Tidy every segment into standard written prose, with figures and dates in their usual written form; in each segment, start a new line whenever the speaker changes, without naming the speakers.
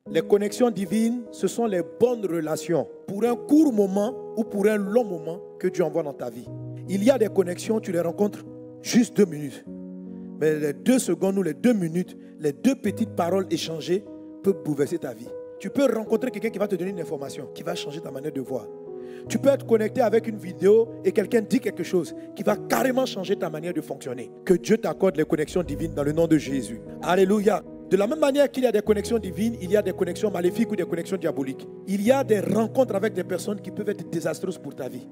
Les connexions divines, ce sont les bonnes relations pour un court moment ou pour un long moment que Dieu envoie dans ta vie. Il y a des connexions, tu les rencontres juste 2 minutes. Mais les 2 secondes ou les 2 minutes, les 2 petites paroles échangées peuvent bouleverser ta vie. Tu peux rencontrer quelqu'un qui va te donner une information, qui va changer ta manière de voir. Tu peux être connecté avec une vidéo et quelqu'un dit quelque chose qui va carrément changer ta manière de fonctionner. Que Dieu t'accorde les connexions divines dans le nom de Jésus. Alléluia. De la même manière qu'il y a des connexions divines, il y a des connexions maléfiques ou des connexions diaboliques. Il y a des rencontres avec des personnes qui peuvent être désastreuses pour ta vie.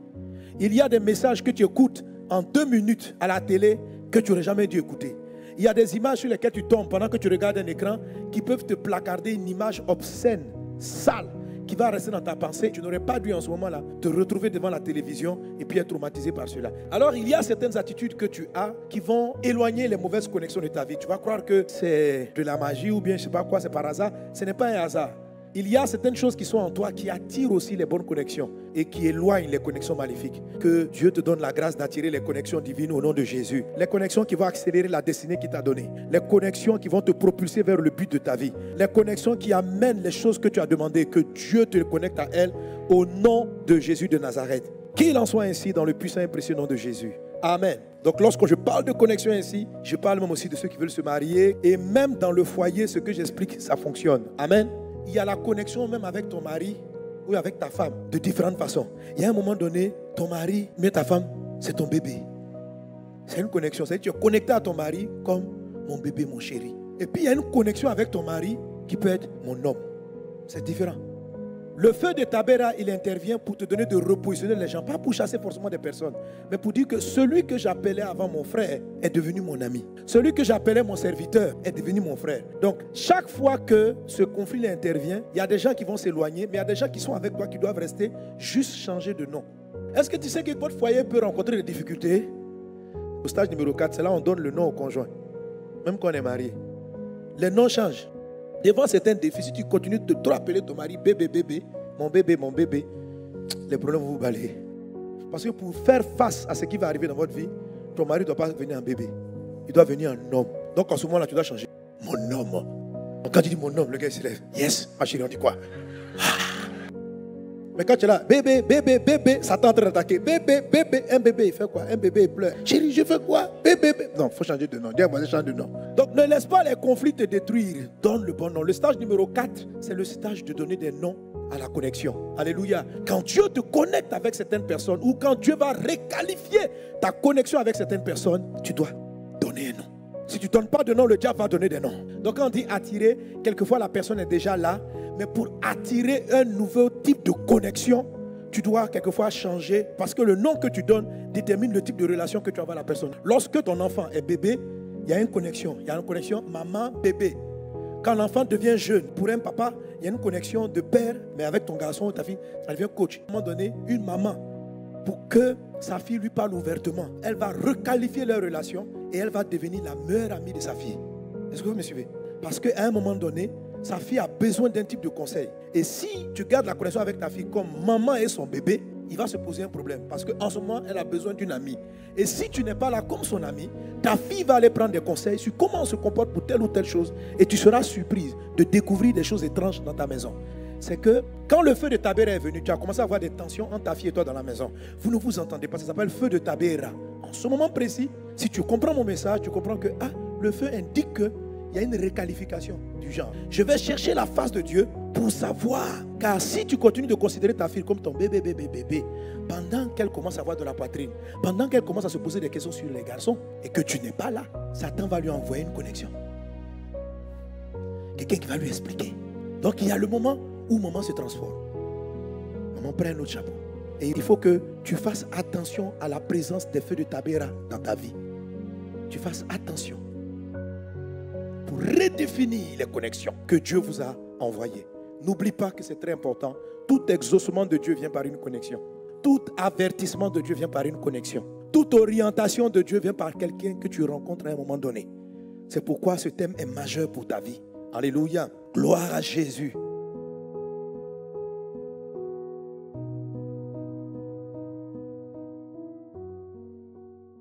Il y a des messages que tu écoutes en 2 minutes à la télé que tu n'aurais jamais dû écouter. Il y a des images sur lesquelles tu tombes pendant que tu regardes un écran qui peuvent te placarder une image obscène, sale, qui va rester dans ta pensée. Tu n'aurais pas dû en ce moment-là te retrouver devant la télévision et puis être traumatisé par cela. Alors il y a certaines attitudes que tu as qui vont éloigner les mauvaises connexions de ta vie. Tu vas croire que c'est de la magie ou bien je ne sais pas quoi, c'est par hasard. Ce n'est pas un hasard. Il y a certaines choses qui sont en toi qui attirent aussi les bonnes connexions et qui éloignent les connexions maléfiques. Que Dieu te donne la grâce d'attirer les connexions divines au nom de Jésus. Les connexions qui vont accélérer la destinée qu'il t'a donnée. Les connexions qui vont te propulser vers le but de ta vie. Les connexions qui amènent les choses que tu as demandées. Que Dieu te connecte à elles au nom de Jésus de Nazareth. Qu'il en soit ainsi dans le puissant et précieux nom de Jésus. Amen. Donc lorsque je parle de connexion ainsi, je parle même aussi de ceux qui veulent se marier. Et même dans le foyer, ce que j'explique, ça fonctionne. Amen. Il y a la connexion même avec ton mari ou avec ta femme de différentes façons. Il y a un moment donné, ton mari, mais ta femme, c'est ton bébé. C'est une connexion. C'est-à-dire que tu es connecté à ton mari comme mon bébé, mon chéri. Et puis il y a une connexion avec ton mari qui peut être mon homme. C'est différent. Le feu de Tabera, il intervient pour te donner de repositionner les gens. Pas pour chasser forcément des personnes, mais pour dire que celui que j'appelais avant mon frère est devenu mon ami. Celui que j'appelais mon serviteur est devenu mon frère. Donc, chaque fois que ce conflit intervient, il y a des gens qui vont s'éloigner, mais il y a des gens qui sont avec toi qui doivent rester, juste changer de nom. Est-ce que tu sais que votre foyer peut rencontrer des difficultés? Au stage numéro 4, c'est là où on donne le nom au conjoint. Même quand on est marié. Les noms changent. Devant certains défis, si tu continues de trop appeler ton mari bébé, bébé, mon bébé, les problèmes vont vous balayer. Parce que pour faire face à ce qui va arriver dans votre vie, ton mari ne doit pas venir un bébé. Il doit venir un homme. Donc en ce moment-là, tu dois changer. Mon homme. Donc quand tu dis mon homme, le gars il se lève. Yes, ma chérie, on dit quoi? Mais quand tu es là, bébé, ça tente de t'attaquer. Bébé, un bébé, il fait quoi? Un bébé, il pleure. Chérie, je fais quoi? Bébé. Non, il faut changer de nom. Dis à moi, change de nom. Donc ne laisse pas les conflits te détruire. Donne le bon nom. Le stage numéro 4, c'est le stage de donner des noms à la connexion. Alléluia. Quand Dieu te connecte avec certaines personnes ou quand Dieu va requalifier ta connexion avec certaines personnes, tu dois donner un nom. Si tu ne donnes pas de nom, le diable va donner des noms. Donc quand on dit attirer, quelquefois la personne est déjà là. Mais pour attirer un nouveau type de connexion, tu dois quelquefois changer parce que le nom que tu donnes détermine le type de relation que tu as avec la personne. Lorsque ton enfant est bébé, il y a une connexion. Il y a une connexion maman-bébé. Quand l'enfant devient jeune, pour un papa, il y a une connexion de père, mais avec ton garçon ou ta fille, elle devient coach. À un moment donné, une maman, pour que sa fille lui parle ouvertement, elle va requalifier leur relation et elle va devenir la meilleure amie de sa fille. Est-ce que vous me suivez? Parce qu'à un moment donné, sa fille a besoin d'un type de conseil. Et si tu gardes la connexion avec ta fille comme maman et son bébé, il va se poser un problème. Parce qu'en ce moment, elle a besoin d'une amie. Et si tu n'es pas là comme son amie, ta fille va aller prendre des conseils sur comment on se comporte pour telle ou telle chose. Et tu seras surprise de découvrir des choses étranges dans ta maison. C'est que quand le feu de Tabera est venu, tu as commencé à avoir des tensions entre ta fille et toi dans la maison. Vous ne vous entendez pas, ça s'appelle feu de Tabera. En ce moment précis, si tu comprends mon message, tu comprends que le feu indique que il y a une requalification du genre. Je vais chercher la face de Dieu pour savoir. Car si tu continues de considérer ta fille comme ton bébé, pendant qu'elle commence à avoir de la poitrine, pendant qu'elle commence à se poser des questions sur les garçons, et que tu n'es pas là, Satan va lui envoyer une connexion. Quelqu'un qui va lui expliquer. Donc il y a le moment où maman se transforme. Maman prend un autre chapeau. Et il faut que tu fasses attention à la présence des feux de Tabera dans ta vie. Tu fasses attention. Pour redéfinir les connexions que Dieu vous a envoyées. N'oublie pas que c'est très important. Tout exaucement de Dieu vient par une connexion. Tout avertissement de Dieu vient par une connexion. Toute orientation de Dieu vient par quelqu'un que tu rencontres à un moment donné. C'est pourquoi ce thème est majeur pour ta vie. Alléluia. Gloire à Jésus.